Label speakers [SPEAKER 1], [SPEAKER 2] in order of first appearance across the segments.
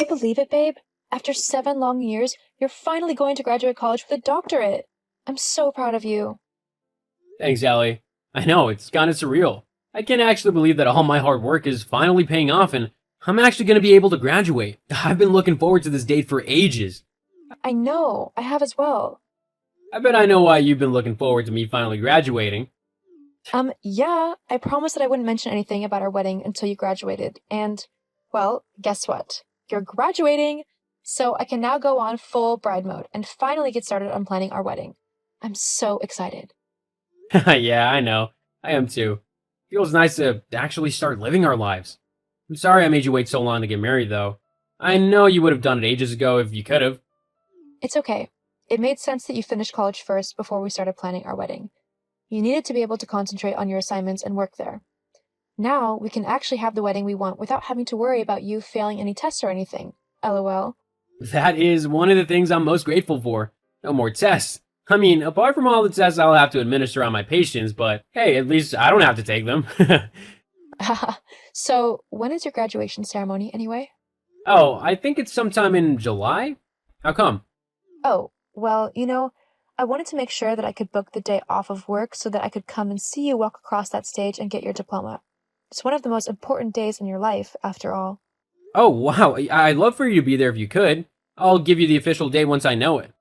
[SPEAKER 1] believe it, babe? After 7 long years, you're finally going to graduate college with a doctorate. I'm so proud of you.
[SPEAKER 2] Thanks, Allie. I know, it's kinda surreal. I can't actually believe that all my hard work is finally paying off and I'm actually gonna be able to graduate. I've been looking forward to this date for ages.
[SPEAKER 1] I know, I have as well.
[SPEAKER 2] I bet I know why you've been looking forward to me finally graduating.
[SPEAKER 1] Yeah, I promised that I wouldn't mention anything about our wedding until you graduated, and, well, guess what? You're graduating! So I can now go on full bride mode and finally get started on planning our wedding. I'm so excited.
[SPEAKER 2] Yeah, I know. I am too. Feels nice to actually start living our lives. I'm sorry I made you wait so long to get married, though. I know you would have done it ages ago if you could have.
[SPEAKER 1] It's okay. It made sense that you finished college first before we started planning our wedding. You needed to be able to concentrate on your assignments and work there. Now we can actually have the wedding we want without having to worry about you failing any tests or anything. LOL.
[SPEAKER 2] That is one of the things I'm most grateful for. No more tests. I mean, apart from all the tests I'll have to administer on my patients, but hey, at least I don't have to take them.
[SPEAKER 1] So, when is your graduation ceremony anyway?
[SPEAKER 2] Oh, I think it's sometime in July? How come?
[SPEAKER 1] Oh, well, I wanted to make sure that I could book the day off of work so that I could come and see you walk across that stage and get your diploma. It's one of the most important days in your life, after all.
[SPEAKER 2] Oh, wow. I'd love for you to be there if you could. I'll give you the official date once I know it.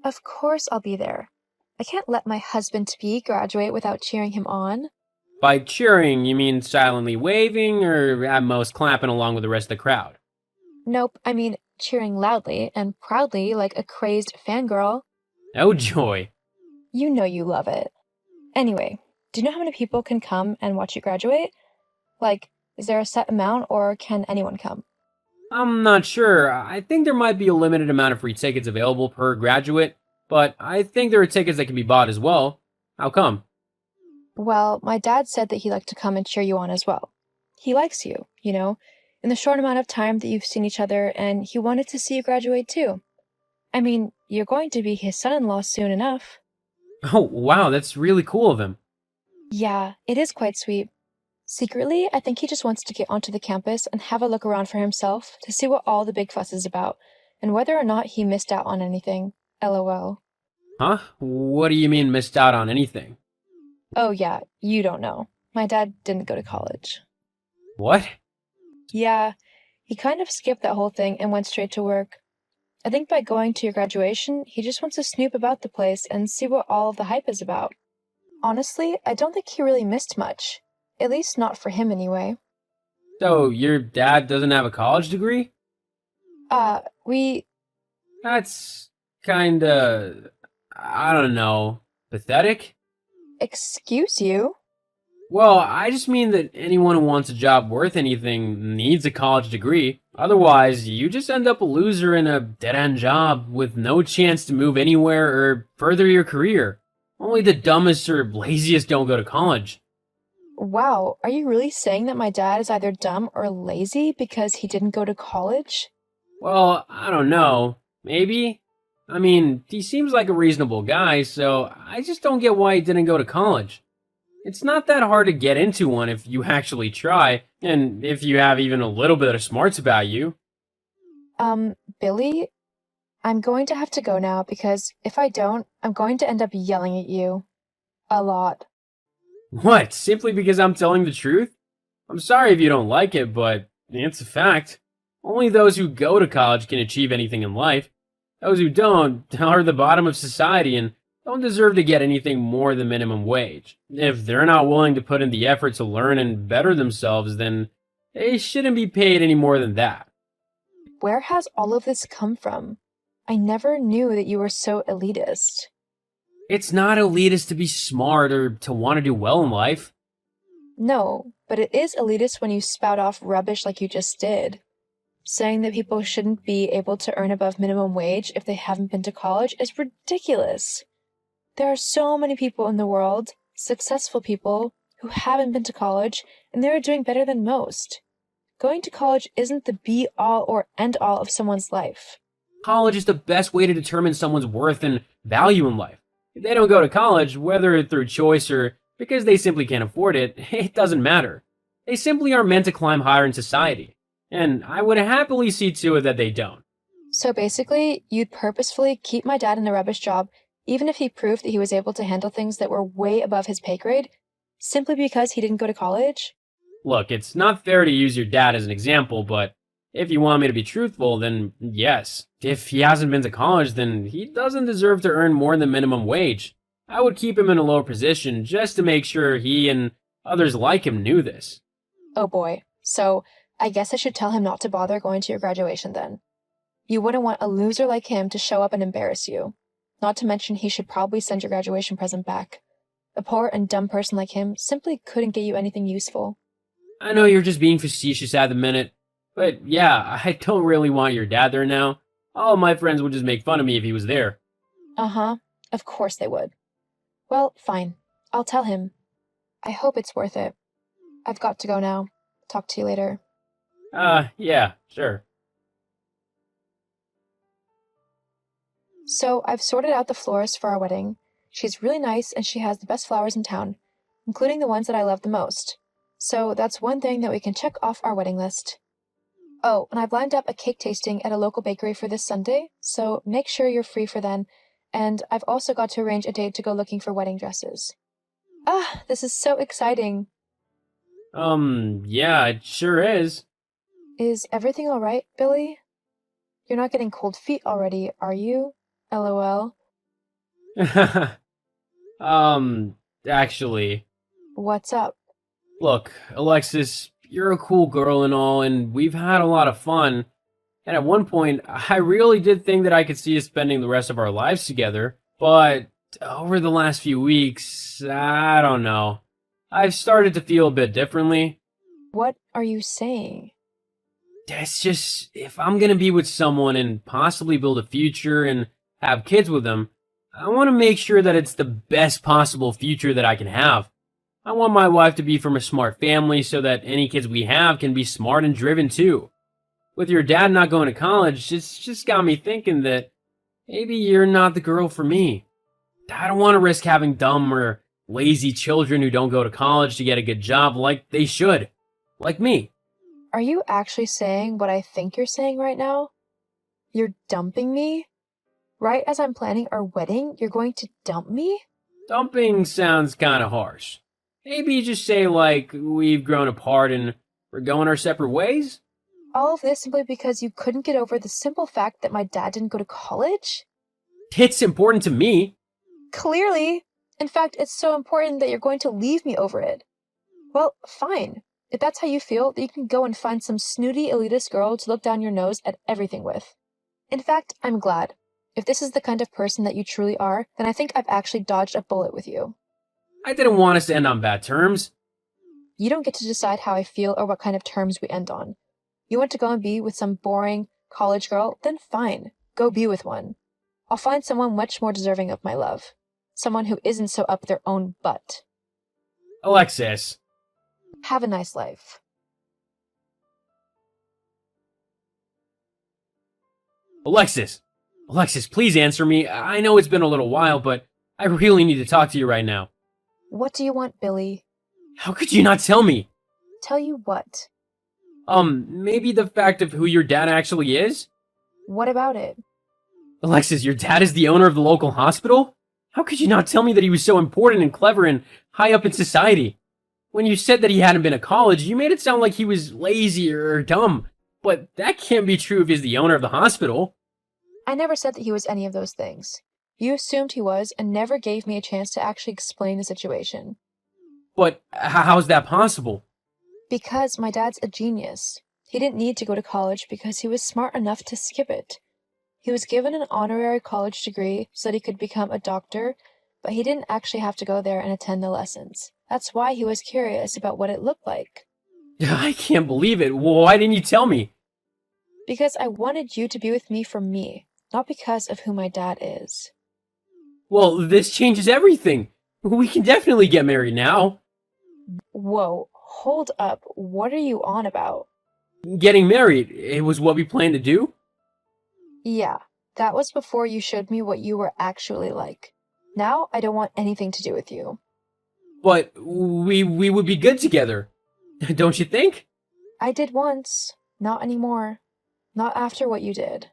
[SPEAKER 1] Of course I'll be there. I can't let my husband-to-be graduate without cheering him on.
[SPEAKER 2] By cheering, you mean silently waving or at most clapping along with the rest of the crowd?
[SPEAKER 1] Nope, I mean cheering loudly and proudly like a crazed fangirl.
[SPEAKER 2] Oh, joy.
[SPEAKER 1] You know you love it. Anyway, do you know how many people can come and watch you graduate? Like, is there a set amount or can anyone come?
[SPEAKER 2] I'm not sure. I think there might be a limited amount of free tickets available per graduate, but I think there are tickets that can be bought as well. How come?
[SPEAKER 1] Well, my dad said that he'd like to come and cheer you on as well. He likes you, in the short amount of time that you've seen each other, and he wanted to see you graduate too. I mean, you're going to be his son-in-law soon enough.
[SPEAKER 2] Oh, wow, that's really cool of him.
[SPEAKER 1] Yeah, it is quite sweet. Secretly, I think he just wants to get onto the campus and have a look around for himself to see what all the big fuss is about, and whether or not he missed out on anything. LOL.
[SPEAKER 2] Huh? What do you mean missed out on anything?
[SPEAKER 1] Oh yeah, you don't know. My dad didn't go to college.
[SPEAKER 2] What?
[SPEAKER 1] Yeah, he kind of skipped that whole thing and went straight to work. I think by going to your graduation, he just wants to snoop about the place and see what all of the hype is about. Honestly, I don't think he really missed much. At least not for him anyway.
[SPEAKER 2] So, your dad doesn't have a college degree?
[SPEAKER 1] We...
[SPEAKER 2] That's kinda... I don't know. Pathetic?
[SPEAKER 1] Excuse you?
[SPEAKER 2] Well, I just mean that anyone who wants a job worth anything needs a college degree. Otherwise, you just end up a loser in a dead-end job with no chance to move anywhere or further your career. Only the dumbest or laziest don't go to college.
[SPEAKER 1] Wow, are you really saying that my dad is either dumb or lazy because he didn't go to college?
[SPEAKER 2] Well, I don't know. Maybe? I mean, he seems like a reasonable guy, so I just don't get why he didn't go to college. It's not that hard to get into one if you actually try, and if you have even a little bit of smarts about you.
[SPEAKER 1] Billy, I'm going to have to go now because if I don't, I'm going to end up yelling at you. A lot.
[SPEAKER 2] What, simply because I'm telling the truth? I'm sorry if you don't like it, but it's a fact. Only those who go to college can achieve anything in life. Those who don't are the bottom of society and don't deserve to get anything more than minimum wage. If they're not willing to put in the effort to learn and better themselves, then they shouldn't be paid any more than that.
[SPEAKER 1] Where has all of this come from? I never knew that you were so elitist.
[SPEAKER 2] It's not elitist to be smart or to want to do well in life.
[SPEAKER 1] No, but it is elitist when you spout off rubbish like you just did. Saying that people shouldn't be able to earn above minimum wage if they haven't been to college is ridiculous. There are so many people in the world, successful people, who haven't been to college, and they are doing better than most. Going to college isn't the be-all or end-all of someone's life.
[SPEAKER 2] College is the best way to determine someone's worth and value in life. If they don't go to college, whether through choice or because they simply can't afford it, it doesn't matter. They simply are meant to climb higher in society. And I would happily see to it that they don't.
[SPEAKER 1] So basically, you'd purposefully keep my dad in a rubbish job, even if he proved that he was able to handle things that were way above his pay grade, simply because he didn't go to college?
[SPEAKER 2] Look, it's not fair to use your dad as an example, but if you want me to be truthful, then yes. If he hasn't been to college, then he doesn't deserve to earn more than minimum wage. I would keep him in a lower position just to make sure he and others like him knew this.
[SPEAKER 1] Oh boy. So, I guess I should tell him not to bother going to your graduation then. You wouldn't want a loser like him to show up and embarrass you. Not to mention he should probably send your graduation present back. A poor and dumb person like him simply couldn't get you anything useful.
[SPEAKER 2] I know you're just being facetious at the minute, but yeah, I don't really want your dad there now. All my friends would just make fun of me if he was there.
[SPEAKER 1] Uh-huh. Of course they would. Well, fine. I'll tell him. I hope it's worth it. I've got to go now. Talk to you later.
[SPEAKER 2] Yeah, sure.
[SPEAKER 1] So, I've sorted out the florist for our wedding. She's really nice and she has the best flowers in town, including the ones that I love the most. So, that's one thing that we can check off our wedding list. Oh, and I've lined up a cake tasting at a local bakery for this Sunday, so make sure you're free for then. And I've also got to arrange a date to go looking for wedding dresses. Ah, this is so exciting.
[SPEAKER 2] Yeah, it sure is.
[SPEAKER 1] Is everything alright, Billy? You're not getting cold feet already, are you? LOL.
[SPEAKER 2] Actually,
[SPEAKER 1] What's up?
[SPEAKER 2] look, Alexis, you're a cool girl and all, and we've had a lot of fun. And at one point, I really did think that I could see us spending the rest of our lives together. But over the last few weeks, I don't know. I've started to feel a bit differently.
[SPEAKER 1] What are you saying?
[SPEAKER 2] It's just, if I'm gonna be with someone and possibly build a future and have kids with them, I want to make sure that it's the best possible future that I can have. I want my wife to be from a smart family so that any kids we have can be smart and driven too. With your dad not going to college, it's just got me thinking that maybe you're not the girl for me. I don't want to risk having dumb or lazy children who don't go to college to get a good job like they should. Like me.
[SPEAKER 1] Are you actually saying what I think you're saying right now? You're dumping me? Right as I'm planning our wedding, you're going to dump me?
[SPEAKER 2] Dumping sounds kinda harsh. Maybe you just say like, we've grown apart and we're going our separate ways?
[SPEAKER 1] All of this simply because you couldn't get over the simple fact that my dad didn't go to college?
[SPEAKER 2] It's important to me.
[SPEAKER 1] Clearly. In fact, it's so important that you're going to leave me over it. Well, fine. If that's how you feel, then you can go and find some snooty elitist girl to look down your nose at everything with. In fact, I'm glad. If this is the kind of person that you truly are, then I think I've actually dodged a bullet with you.
[SPEAKER 2] I didn't want us to end on bad terms.
[SPEAKER 1] You don't get to decide how I feel or what kind of terms we end on. You want to go and be with some boring college girl? Then fine. Go be with one. I'll find someone much more deserving of my love. Someone who isn't so up their own butt.
[SPEAKER 2] Alexis.
[SPEAKER 1] Have a nice life.
[SPEAKER 2] Alexis. Alexis, please answer me. I know it's been a little while, but I really need to talk to you right now.
[SPEAKER 1] What do you want, Billy?
[SPEAKER 2] How could you not tell me?
[SPEAKER 1] Tell you what?
[SPEAKER 2] Maybe the fact of who your dad actually is?
[SPEAKER 1] What about it?
[SPEAKER 2] Alexis, your dad is the owner of the local hospital? How could you not tell me that he was so important and clever and high up in society? When you said that he hadn't been to college, you made it sound like he was lazy or dumb. But that can't be true if he's the owner of the hospital.
[SPEAKER 1] I never said that he was any of those things. You assumed he was and never gave me a chance to actually explain the situation.
[SPEAKER 2] But how's that possible?
[SPEAKER 1] Because my dad's a genius. He didn't need to go to college because he was smart enough to skip it. He was given an honorary college degree so that he could become a doctor, but he didn't actually have to go there and attend the lessons. That's why he was curious about what it looked like.
[SPEAKER 2] I can't believe it. Why didn't you tell me?
[SPEAKER 1] Because I wanted you to be with me for me, not because of who my dad is.
[SPEAKER 2] Well, this changes everything. We can definitely get married now.
[SPEAKER 1] Whoa, hold up. What are you on about?
[SPEAKER 2] Getting married, it was what we planned to do?
[SPEAKER 1] Yeah, that was before you showed me what you were actually like. Now I don't want anything to do with you.
[SPEAKER 2] But we would be good together. Don't you think?
[SPEAKER 1] I did once. Not anymore. Not after what you did.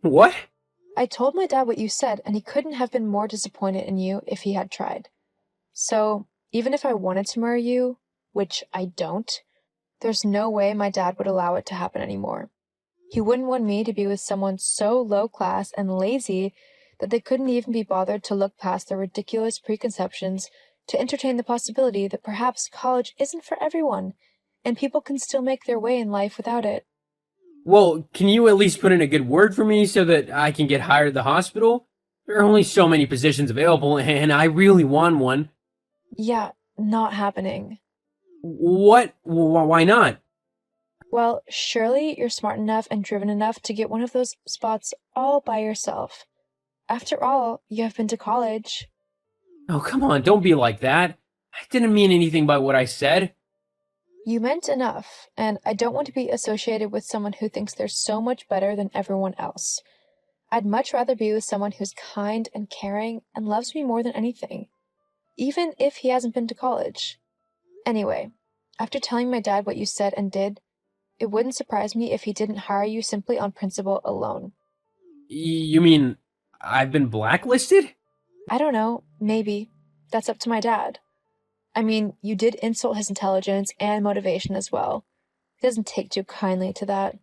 [SPEAKER 2] What?
[SPEAKER 1] I told my dad what you said, and he couldn't have been more disappointed in you if he had tried. So, even if I wanted to marry you, which I don't, there's no way my dad would allow it to happen anymore. He wouldn't want me to be with someone so low class and lazy that they couldn't even be bothered to look past their ridiculous preconceptions to entertain the possibility that perhaps college isn't for everyone, and people can still make their way in life without it.
[SPEAKER 2] Well, can you at least put in a good word for me so that I can get hired at the hospital? There are only so many positions available, and I really want one.
[SPEAKER 1] Yeah, not happening.
[SPEAKER 2] What? Why not?
[SPEAKER 1] Well, surely you're smart enough and driven enough to get one of those spots all by yourself. After all, you have been to college.
[SPEAKER 2] Oh, come on, don't be like that. I didn't mean anything by what I said.
[SPEAKER 1] You meant enough, and I don't want to be associated with someone who thinks they're so much better than everyone else. I'd much rather be with someone who's kind and caring and loves me more than anything, even if he hasn't been to college. Anyway, after telling my dad what you said and did, it wouldn't surprise me if he didn't hire you simply on principle alone.
[SPEAKER 2] You mean I've been blacklisted?
[SPEAKER 1] I don't know, maybe. That's up to my dad. I mean, you did insult his intelligence and motivation as well. He doesn't take too kindly to that.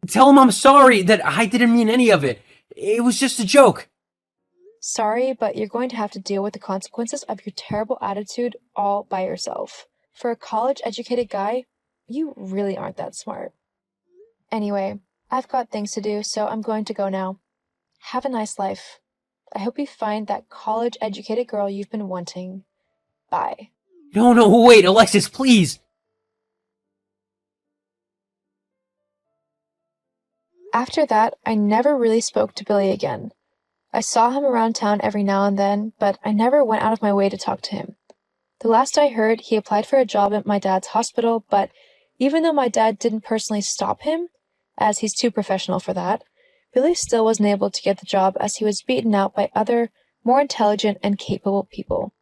[SPEAKER 2] Tell him I'm sorry, that I didn't mean any of it. It was just a joke.
[SPEAKER 1] Sorry, but you're going to have to deal with the consequences of your terrible attitude all by yourself. For a college-educated guy, you really aren't that smart. Anyway, I've got things to do, so I'm going to go now. Have a nice life. I hope you find that college-educated girl you've been wanting. Bye.
[SPEAKER 2] No, wait, Alexis, please.
[SPEAKER 1] After that, I never really spoke to Billy again. I saw him around town every now and then, but I never went out of my way to talk to him. The last I heard, he applied for a job at my dad's hospital, but even though my dad didn't personally stop him, as he's too professional for that, Billy still wasn't able to get the job as he was beaten out by other, more intelligent and capable people.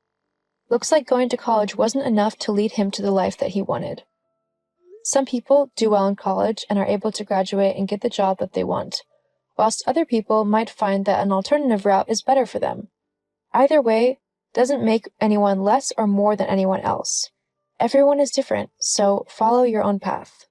[SPEAKER 1] Looks like going to college wasn't enough to lead him to the life that he wanted. Some people do well in college and are able to graduate and get the job that they want, whilst other people might find that an alternative route is better for them. Either way doesn't make anyone less or more than anyone else. Everyone is different, so follow your own path.